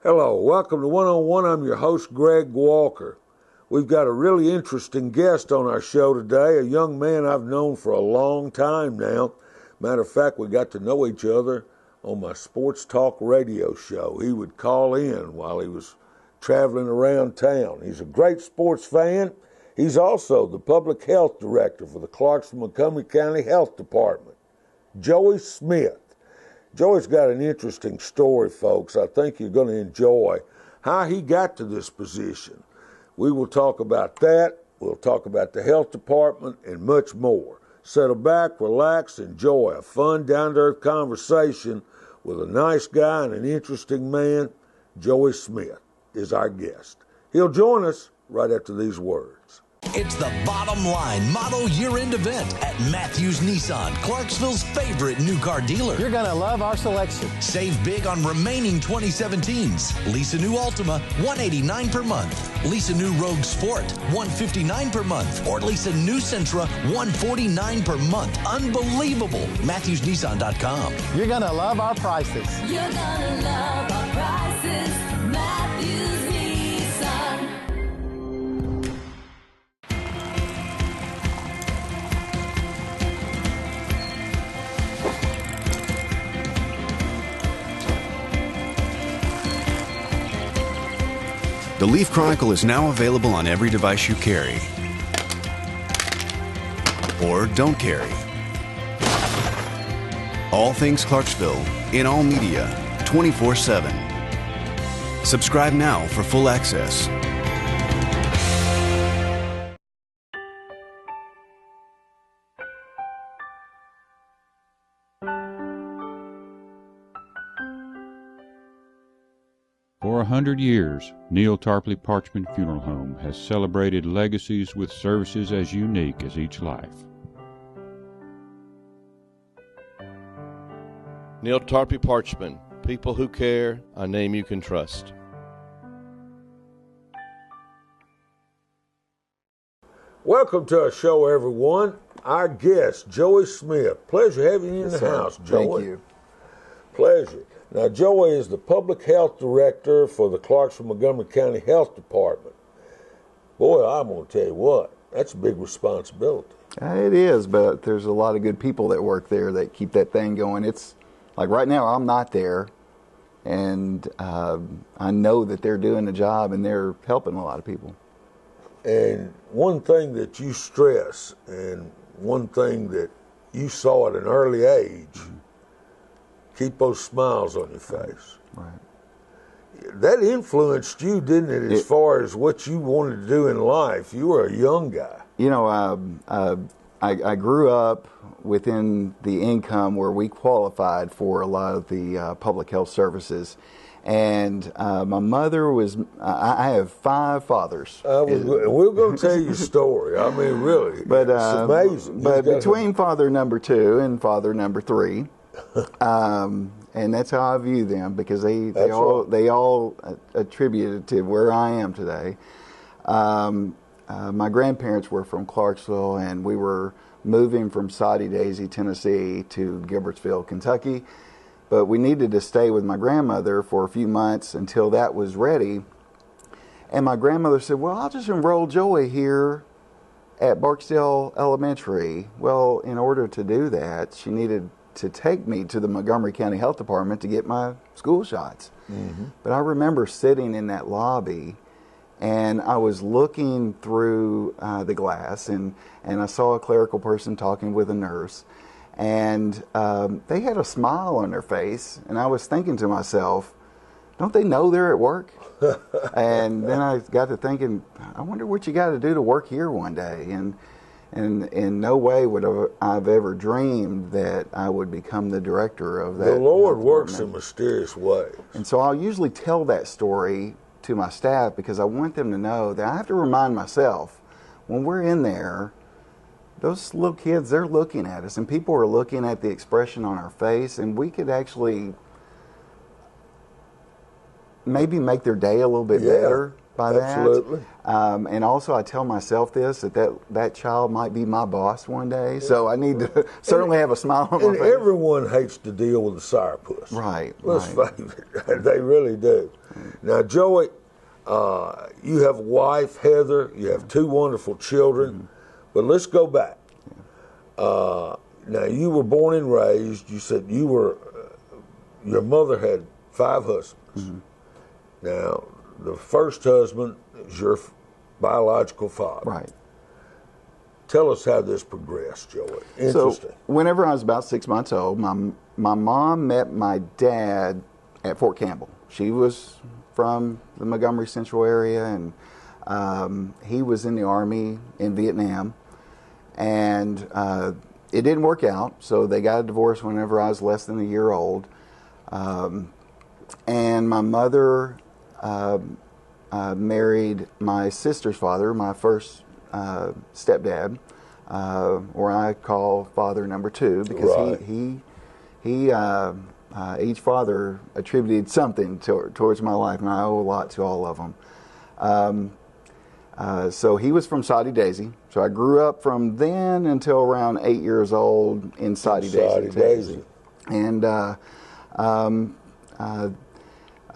Hello, welcome to One on One. I'm your host, Greg Walker. We've got a really interesting guest on our show today, a young man I've known for a long time now. Matter of fact, we got to know each other on my sports talk radio show. He would call in while he was traveling around town. He's a great sports fan. He's also the public health director for the Clarksville, Montgomery County Health Department, Joey Smith. Joey's got an interesting story, folks. I think you're going to enjoy how he got to this position. We will talk about that. We'll talk about the health department and much more. Settle back, relax, enjoy a fun, down-to-earth conversation with a nice guy and an interesting man. Joey Smith is our guest. He'll join us right after these words. It's the Bottom Line Model Year-End event at Matthews Nissan, Clarksville's favorite new car dealer. You're going to love our selection. Save big on remaining 2017s. Lease a new Altima, $189 per month. Lease a new Rogue Sport, $159 per month. Or lease a new Sentra, $149 per month. Unbelievable. MatthewsNissan.com. You're going to love our prices. You're going to love our prices. Matthews Nissan. The Leaf Chronicle is now available on every device you carry or don't carry. All things Clarksville in all media 24/7. Subscribe now for full access. For 100 years, Neil Tarpley Parchment Funeral Home has celebrated legacies with services as unique as each life. Neil Tarpley Parchment, people who care, a name you can trust. Welcome to our show, everyone. Our guest, Joey Smith. Pleasure having you in the house, Joey. Thank you. Pleasure. Now, Joey is the public health director for the Clarksville, Montgomery County Health Department. Boy, I'm going to tell you what, that's a big responsibility. It is, but there's a lot of good people that work there that keep that thing going. It's like right now I'm not there, and I know that they're doing a job and they're helping a lot of people. And one thing that you stress, and one thing that you saw at an early age, keep those smiles on your face. Right. That influenced you, didn't it, as far as what you wanted to do in life? You were a young guy. You know, I grew up within the income where we qualified for a lot of the public health services. And my mother was, I have 5 fathers. We're going to tell you a story. I mean, really. But, it's amazing. But between father number 2 and father number 3, and that's how I view them, because they all attributed to where I am today. My grandparents were from Clarksville, and we were moving from Soddy Daisy, Tennessee to Gilbertsville, Kentucky. But we needed to stay with my grandmother for a few months until that was ready. And my grandmother said, well, I'll just enroll Joey here at Barksdale Elementary. Well, in order to do that, she needed to take me to the Montgomery County Health Department to get my school shots. Mm-hmm. But I remember sitting in that lobby, and I was looking through the glass, and I saw a clerical person talking with a nurse, and they had a smile on their face, and I was thinking to myself, don't they know they're at work? And then I got to thinking, I wonder what you got to do to work here one day. And in no way would I've ever dreamed that I would become the director of that. The Lord works in mysterious ways. And so I'll usually tell that story to my staff because I want them to know that I have to remind myself, when we're in there, those little kids, they're looking at us, and people are looking at the expression on our face, and we could actually maybe make their day a little bit better by that. Absolutely. And also, I tell myself this, that child might be my boss one day, so I need to certainly have a smile on my And face. everyone hates to deal with a sourpuss. Right. Let's face it. They really do. Now, Joey, you have a wife, Heather. You have 2 wonderful children. But let's go back. Now, you were born and raised. You said you were, your mother had 5 husbands. Now, the first husband is your biological father. Right. Tell us how this progressed, Joey. Interesting. So, whenever I was about 6 months old, my mom met my dad at Fort Campbell. She was from the Montgomery Central area, and he was in the Army in Vietnam. And it didn't work out, so they got a divorce whenever I was less than a year old. And my mother married my sister's father, my first stepdad, or I call father number 2, because each father attributed something towards my life, and I owe a lot to all of them. So he was from Soddy Daisy. So I grew up from then until around 8 years old in Soddy Daisy. And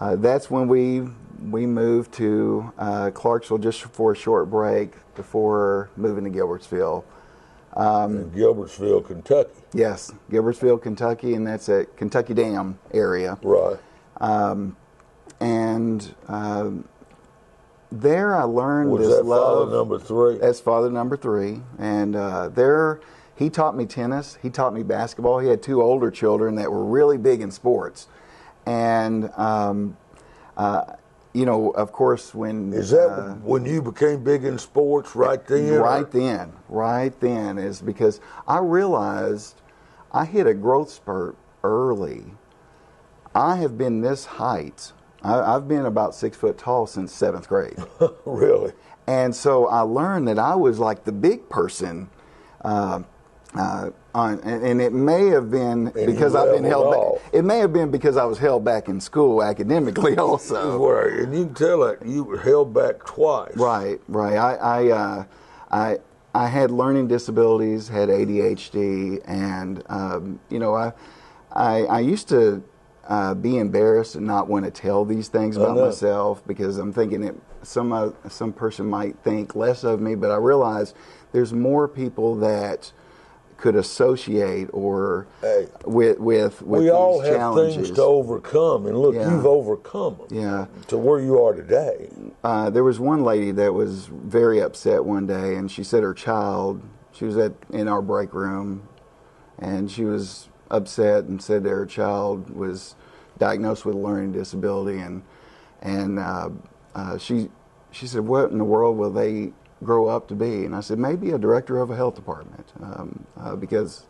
that's when we moved to Clarksville just for a short break before moving to Gilbertsville. In Gilbertsville, Kentucky. Yes, Gilbertsville, Kentucky, and that's at Kentucky Dam area. Right. There I learned Was this that love. father number 3? That's father number 3. And there he taught me tennis. He taught me basketball. He had 2 older children that were really big in sports. And, you know, of course, when... Is that when you became big in sports right then? Right then is because I realized I hit a growth spurt early. I have been this height. I've been about 6 foot tall since 7th grade. Really? And so I learned that I was like the big person, and it may have been because I've been held back. It may have been because I was held back in school academically also. Right, and you can tell that you were held back twice. Right. I had learning disabilities, had ADHD, and you know, I used to be embarrassed and not want to tell these things about myself because I'm thinking that some person might think less of me, but I realize there's more people that could associate or with we these all have challenges. Things to overcome, and look, you've overcome them to where you are today. There was one lady that was very upset one day, and she said her child, she was in our break room, and she was upset and said that her child was diagnosed with a learning disability, and she said, what in the world will they grow up to be? And I said, maybe a director of a health department, because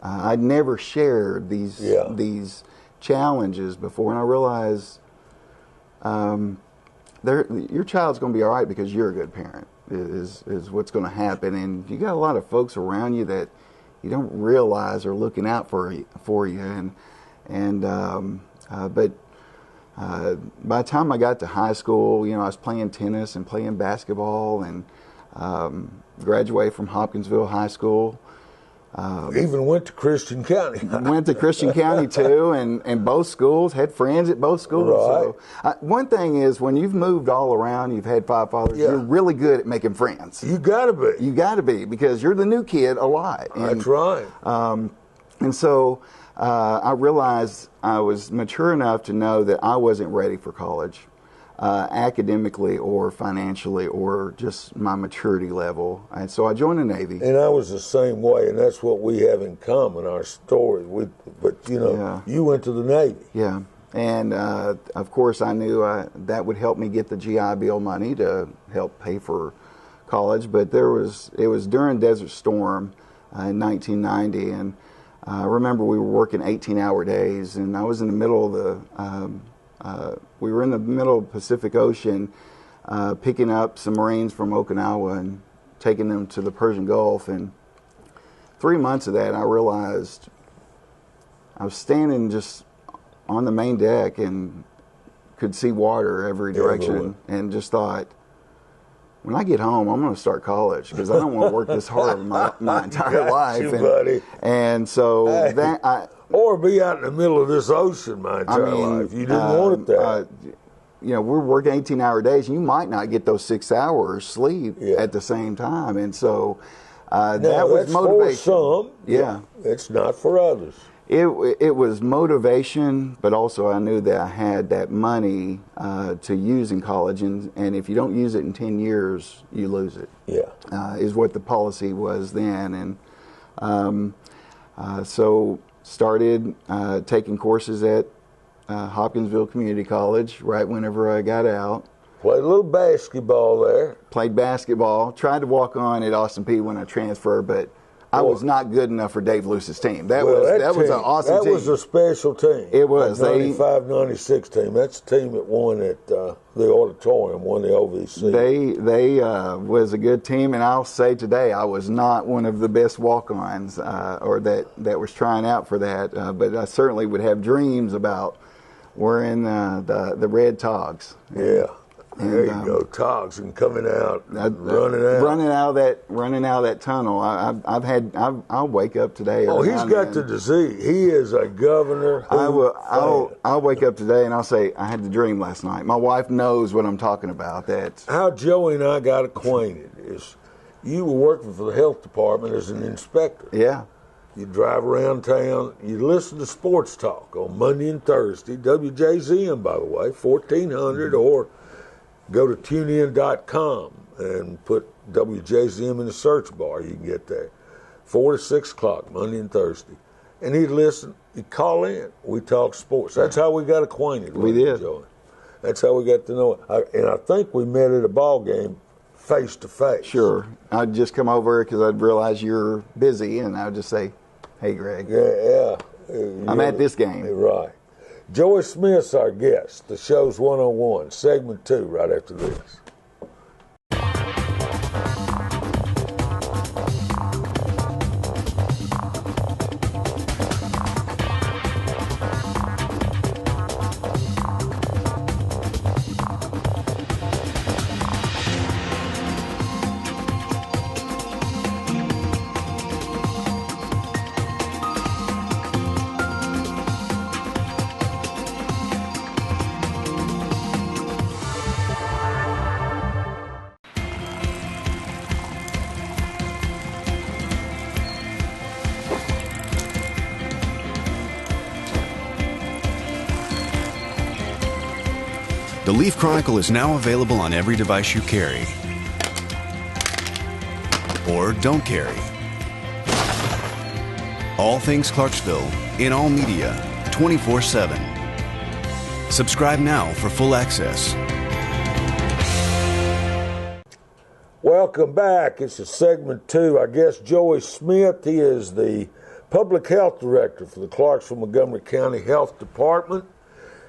I'd never shared these challenges before, and I realized your child's going to be all right because you're a good parent is what's going to happen, and you got a lot of folks around you that you don't realize are looking out for you, but by the time I got to high school, you know, I was playing tennis and playing basketball, and graduated from Hopkinsville High School. Even went to Christian County. Went to Christian County too, and both schools, had friends at both schools. Right. So, one thing is, when you've moved all around, you've had 5 fathers, you're really good at making friends. You got to be. You got to be, because you're the new kid a lot. And, that's right. And so I realized I was mature enough to know that I wasn't ready for college, academically or financially or just my maturity level. And so I joined the Navy. And I was the same way, and that's what we have in common, our stories. But, you know, you went to the Navy. Yeah. And, of course, I knew that would help me get the GI Bill money to help pay for college. But it was during Desert Storm in 1990, and I remember we were working 18-hour days, and I was in the middle of we were in the middle of the Pacific Ocean, picking up some Marines from Okinawa and taking them to the Persian Gulf. And 3 months of that, I realized I was standing just on the main deck and could see water every direction, and just thought, when I get home, I'm going to start college because I don't want to work this hard my entire life. Buddy. And so or be out in the middle of this ocean my entire life. You didn't want it that. We're working 18-hour days. You might not get those 6 hours sleep at the same time, and so that was motivation. For some, yeah, it's not for others. It was motivation, but also I knew that I had that money to use in college, and if you don't use it in 10 years, you lose it. Yeah, is what the policy was then, and so started taking courses at Hopkinsville Community College right whenever I got out. Played a little basketball there. Played basketball. Tried to walk on at Austin Peay when I transferred, but I was not good enough for Dave Lewis's team. That was an awesome team. That was a special team. It was. The 95-96 team. That's the team that won at the auditorium, won the OVC. They was a good team, and I'll say today I was not one of the best walk-ons or that was trying out for that, but I certainly would have dreams about wearing the red togs. Yeah. There you go, togs, and coming out, running out of that tunnel. I'll wake up today. Oh, he's got the disease. He is a governor. I'll wake up today and I'll say I had the dream last night. My wife knows what I'm talking about. That how Joey and I got acquainted is you were working for the health department as an inspector. Yeah. You drive around town. You listen to sports talk on Monday and Thursday. WJZM, by the way, 1400 or. Go to tunein.com and put WJZM in the search bar. You can get there. 4 to 6 o'clock, Monday and Thursday. And he'd listen. He'd call in. We talk sports. That's how we got acquainted. We did. Joey. That's how we got to know it. And I think we met at a ball game face to face. Sure. I'd just come over because I'd realize you're busy, and I'd just say, hey, Greg. Yeah. I'm at this game. Right. Joey Smith's our guest. The show's 101, segment 2, right after this. The Leaf Chronicle is now available on every device you carry or don't carry. All things Clarksville in all media 24/7. Subscribe now for full access. Welcome back. It's a segment 2. Our guest, Joey Smith. He is the Public Health Director for the Clarksville Montgomery County Health Department.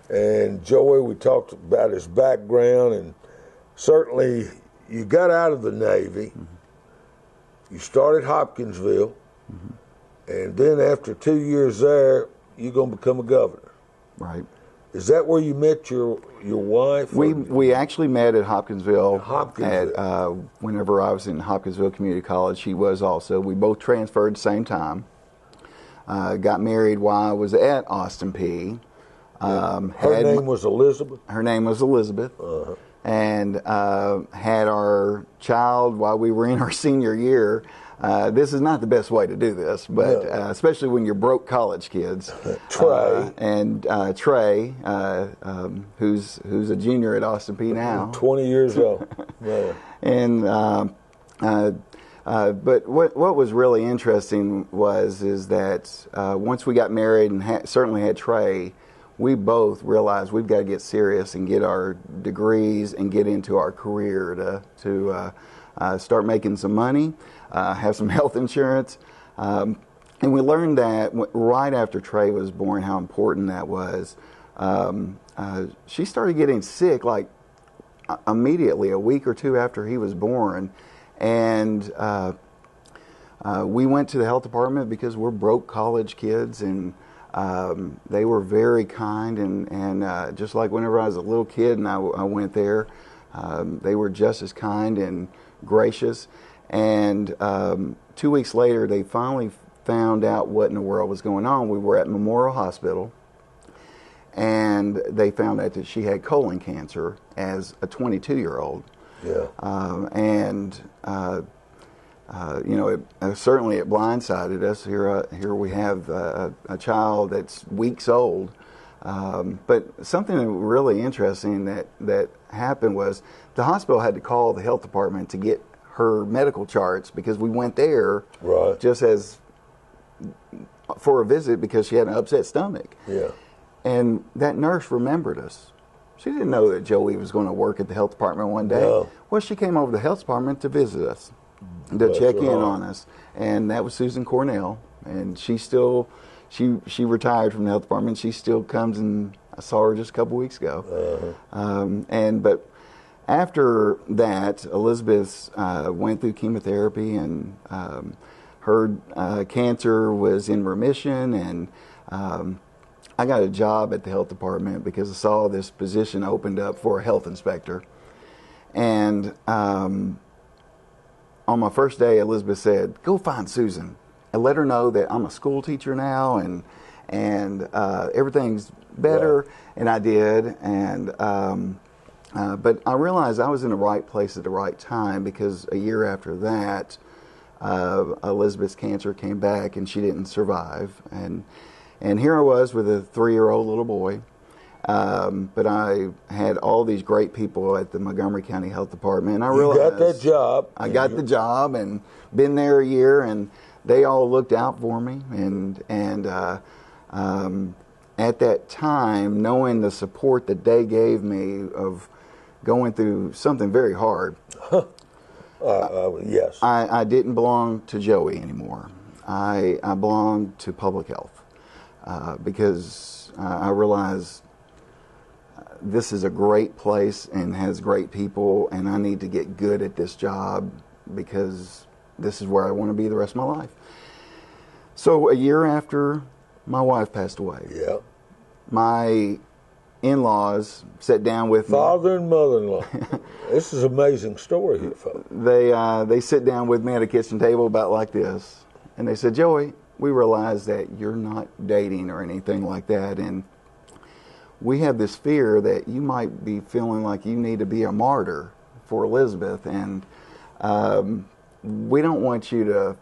And Joey, we talked about his background, and certainly you got out of the Navy. Mm-hmm. You started Hopkinsville, and then after 2 years there, you're going to become a governor. Right. Is that where you met your wife? We actually met at Hopkinsville. Whenever I was in Hopkinsville Community College, she was also. We both transferred at the same time. Got married while I was at Austin Peay. Her name was Elizabeth? Her name was Elizabeth. Uh-huh. And had our child while we were in our senior year. This is not the best way to do this, but especially when you're broke college kids. Trey. Trey, who's a junior at Austin Peay now. 20 years old. Yeah. And but what was really interesting is that once we got married and certainly had Trey, we both realized we've got to get serious and get our degrees and get into our career to start making some money, have some health insurance. And we learned that right after Trey was born, how important that was. She started getting sick like immediately, a week or two after he was born. And we went to the health department because we're broke college kids, and They were very kind, and just like whenever I was a little kid and I went there, they were just as kind and gracious. And 2 weeks later, they finally found out what in the world was going on. We were at Memorial Hospital, and they found out that she had colon cancer as a 22-year-old. Yeah. Certainly it blindsided us. Here we have a child that's weeks old. But something really interesting that happened was the hospital had to call the health department to get her medical charts, because we went there just as for a visit because she had an upset stomach. Yeah. And that nurse remembered us. She didn't know that Joey was going to work at the health department one day. No. Well, she came over to the health department to visit us, to Bless check her in heart. on us. And that was Susan Cornell. And she retired from the health department. She still comes, and I saw her just a couple weeks ago. But after that, Elizabeth went through chemotherapy, and her cancer was in remission, and I got a job at the health department because I saw this position opened up for a health inspector. And on my first day, Elizabeth said, "Go find Susan and let her know that I'm a school teacher now, and everything's better." Right. And I did. But I realized I was in the right place at the right time, because a year after that, Elizabeth's cancer came back and she didn't survive. And here I was with a 3-year-old little boy. But I had all these great people at the Montgomery County Health Department. And I realized You got that job. I got the job and been there a year, and they all looked out for me. And at that time, knowing the support that they gave me of going through something very hard, Yes. I didn't belong to Joey anymore. I belonged to public health, because I realized this is a great place and has great people, and I need to get good at this job because this is where I want to be the rest of my life. So a year after my wife passed away, Yeah. my in-laws sat down with me. Father and mother-in-law. This is an amazing story here, folks. They sit down with me at a kitchen table about like this, and they said, "Joey, we realize that you're not dating or anything like that, and we have this fear that you might be feeling like you need to be a martyr for Elizabeth, and we don't want you to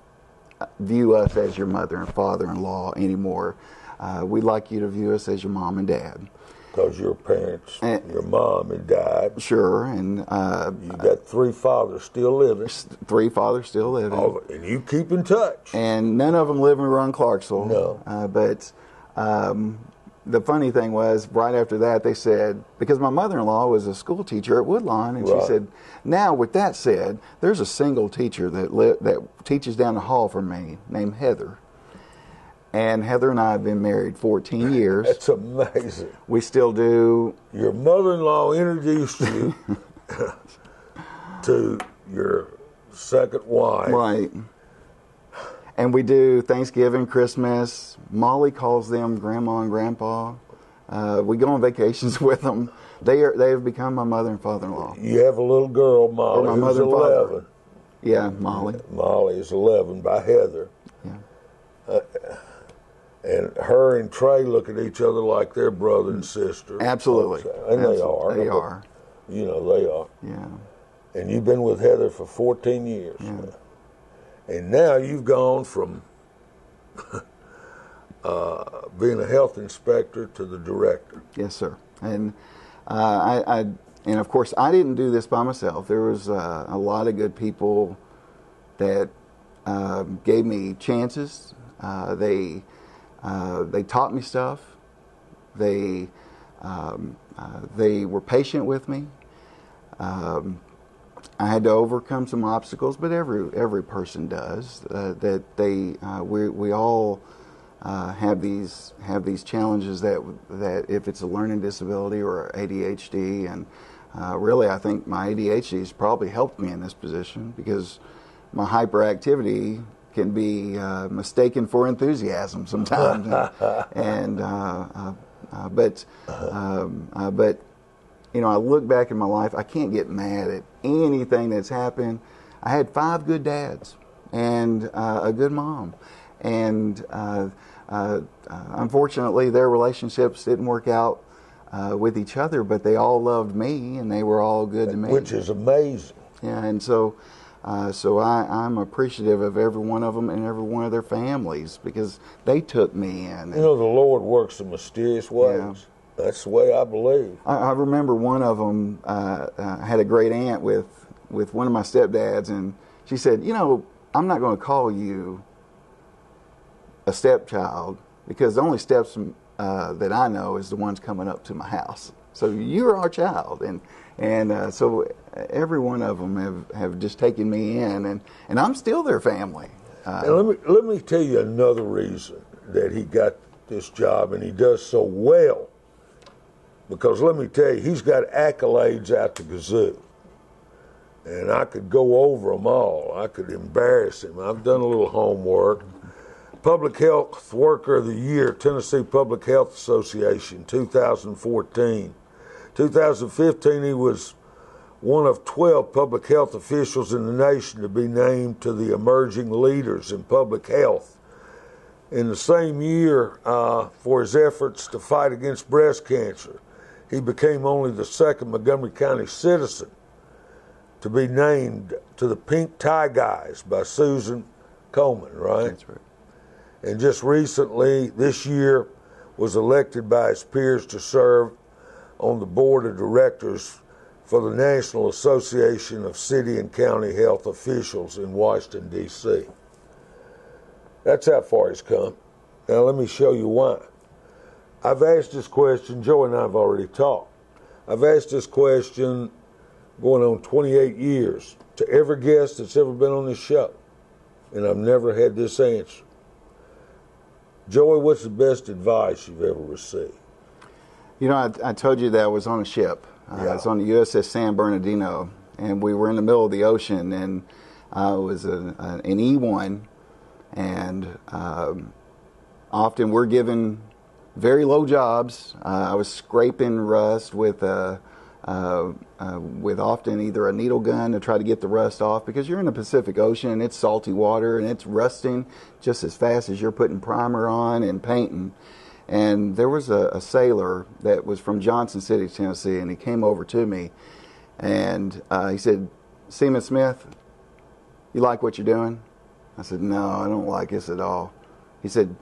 view us as your mother and father-in-law anymore. We'd like you to view us as your mom and dad." Because your parents, your mom had died. Sure, and You got 3 fathers still living. 3 fathers still living. And you keep in touch. And none of them live around Clarksville. No. But the funny thing was, right after that, they said, because my mother-in-law was a school teacher at Woodlawn, and Right. she said, "Now, with that said, there's a single teacher that teaches down the hall from me named Heather." And Heather and I have been married 14 years. That's amazing. We still do. Your mother-in-law introduced you to your second wife. Right. And we do Thanksgiving, Christmas. Molly calls them Grandma and Grandpa. We go on vacations with them. They have become my mother and father-in-law. You have a little girl, Molly, Or my who's mother and father. 11. Yeah, Molly. Molly is 11 by Heather. Yeah. And her and Trey look at each other like they're brother and sister. Absolutely. And they are. They are. You know, they are. Yeah. And you've been with Heather for 14 years. Yeah. And now you've gone from being a health inspector to the director. Yes, sir. And and of course, I didn't do this by myself. There was a lot of good people that gave me chances. They taught me stuff. They were patient with me. I had to overcome some obstacles, but every person does. We all have these challenges that if it's a learning disability or ADHD, and really I think my ADHD has probably helped me in this position, because my hyperactivity can be mistaken for enthusiasm sometimes. But you know, I look back in my life, I can't get mad at anything that's happened. I had 5 good dads and a good mom, and unfortunately, their relationships didn't work out with each other, but they all loved me, and they were all good to me. Which is amazing. Yeah, and so I'm appreciative of every one of them and every one of their families, because they took me in. You know, the Lord works in mysterious ways. Yeah. That's the way I believe. I remember one of them had a great aunt with one of my stepdads, and she said, you know, I'm not going to call you a stepchild, because the only steps that I know is the ones coming up to my house. So you're our child, and so every one of them have just taken me in, and I'm still their family. And let me tell you another reason that he got this job and he does so well. Because let me tell you, he's got accolades out the gazoo. And I could go over them all. I could embarrass him. I've done a little homework. Public Health Worker of the Year, Tennessee Public Health Association, 2014. 2015, he was one of 12 public health officials in the nation to be named to the emerging leaders in public health. In the same year, for his efforts to fight against breast cancer, he became only the second Montgomery County citizen to be named to the Pink Tie Guys by Susan Coleman, right? That's right. And just recently, this year, was elected by his peers to serve on the board of directors for the National Association of City and County Health Officials in Washington, D.C. That's how far he's come. Now let me show you why. I've asked this question, Joe and I have already talked. I've asked this question going on 28 years to every guest that's ever been on this show, and I've never had this answer. Joey, what's the best advice you've ever received? You know, I told you that I was on a ship. Yeah. It's on the USS San Bernardino, and we were in the middle of the ocean, and it was an E1, and often we're given very low jobs. I was scraping rust with often either a needle gun to try to get the rust off, because you're in the Pacific Ocean and it's salty water and it's rusting just as fast as you're putting primer on and painting. And there was a sailor that was from Johnson City, Tennessee, and he came over to me and he said, "Seaman Smith, you like what you're doing?" I said, "No, I don't like this at all." He said,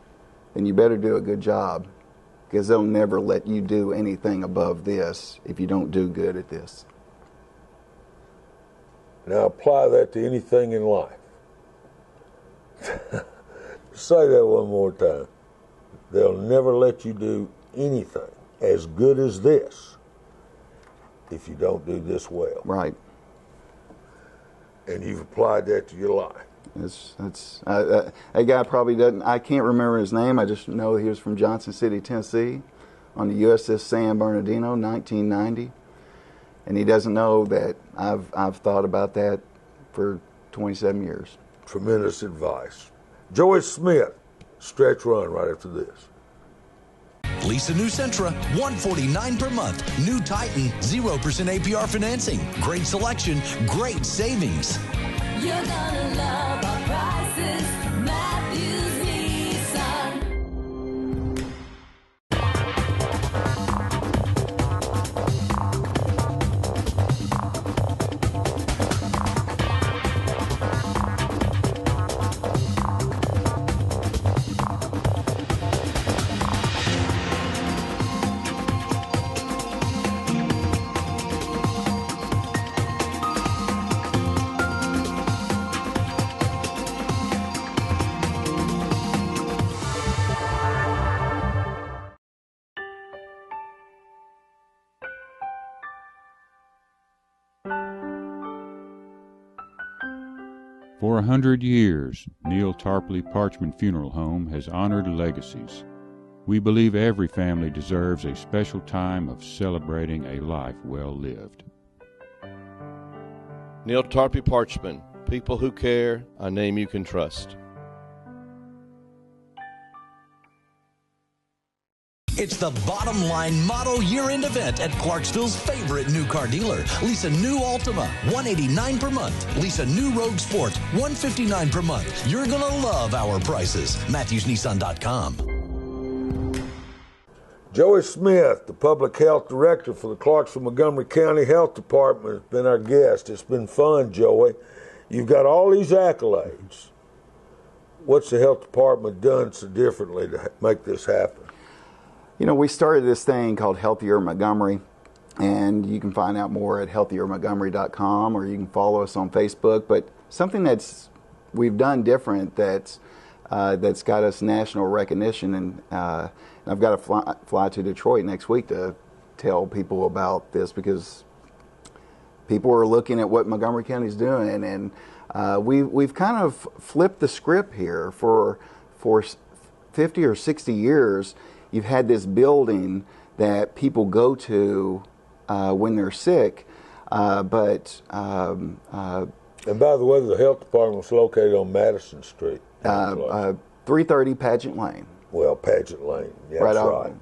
"Then you better do a good job, because they'll never let you do anything above this if you don't do good at this." Now apply that to anything in life. Say that one more time. They'll never let you do anything as good as this if you don't do this well. Right. And you've applied that to your life. That guy probably doesn't, I can't remember his name. I just know he was from Johnson City, Tennessee, on the USS San Bernardino, 1990. And he doesn't know that I've thought about that for 27 years. Tremendous advice. Joey Smith, stretch run right after this. Lisa New Sentra, $149 per month. New Titan, 0% APR financing. Great selection, great savings. You're gonna love our prices. Matthews Nissan. For 100 years, Neil Tarpley Parchman Funeral Home has honored legacies. We believe every family deserves a special time of celebrating a life well lived. Neil Tarpley Parchman, people who care, a name you can trust. It's the Bottom Line Model Year-End event at Clarksville's favorite new car dealer. Lease a new Altima, $189 per month. Lease a new Rogue Sport, $159 per month. You're going to love our prices. MatthewsNissan.com. Joey Smith, the Public Health Director for the Clarksville Montgomery County Health Department, has been our guest. It's been fun, Joey. You've got all these accolades. What's the health department done so differently to make this happen? You know, we started this thing called Healthier Montgomery, and you can find out more at healthiermontgomery.com, or you can follow us on Facebook. But something we've done different that's got us national recognition, and I've got to fly to Detroit next week to tell people about this, because people are looking at what Montgomery County's doing, and we've kind of flipped the script here. For 50 or 60 years, you've had this building that people go to when they're sick, but and by the way, the health department was located on Madison Street. 330 Pageant Lane. Well, Pageant Lane, that's right.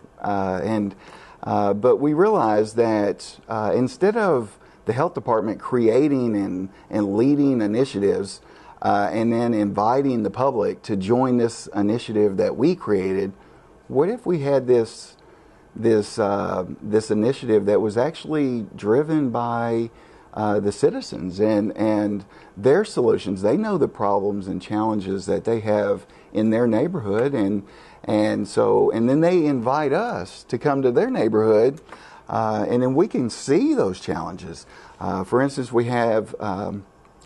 But we realized that instead of the health department creating and leading initiatives and then inviting the public to join this initiative that we created, what if we had this initiative that was actually driven by the citizens and their solutions? They know the problems and challenges that they have in their neighborhood, and then they invite us to come to their neighborhood, and then we can see those challenges. For instance, we have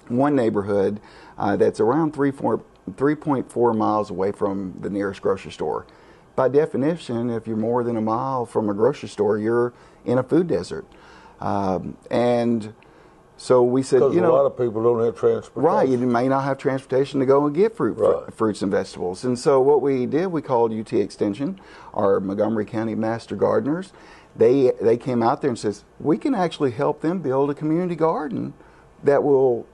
one neighborhood that's around 3.4 miles away from the nearest grocery store. By definition, if you're more than a mile from a grocery store, you're in a food desert. And so we said, because a lot of people don't have transportation. Right, you may not have transportation to go and get fruits and vegetables. And so what we did, we called UT Extension, our Montgomery County Master Gardeners. They came out there and says, we can actually help them build a community garden that will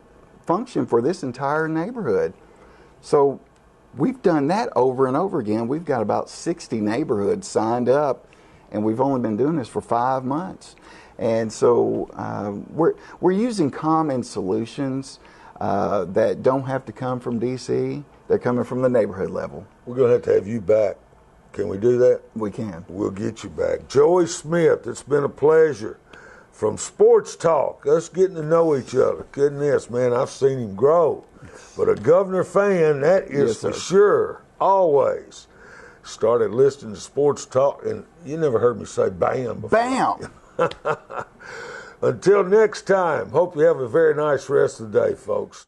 function for this entire neighborhood. So we've done that over and over again. We've got about 60 neighborhoods signed up, and we've only been doing this for 5 months. And so we're using common solutions that don't have to come from D.C. They're coming from the neighborhood level. We're going to have you back. Can we do that? We can. We'll get you back. Joey Smith, it's been a pleasure. From Sports Talk, us getting to know each other. Goodness, man, I've seen him grow. But a Governor fan, that is for sure, always. Started listening to Sports Talk, and you never heard me say BAM before. BAM! Until next time, hope you have a very nice rest of the day, folks.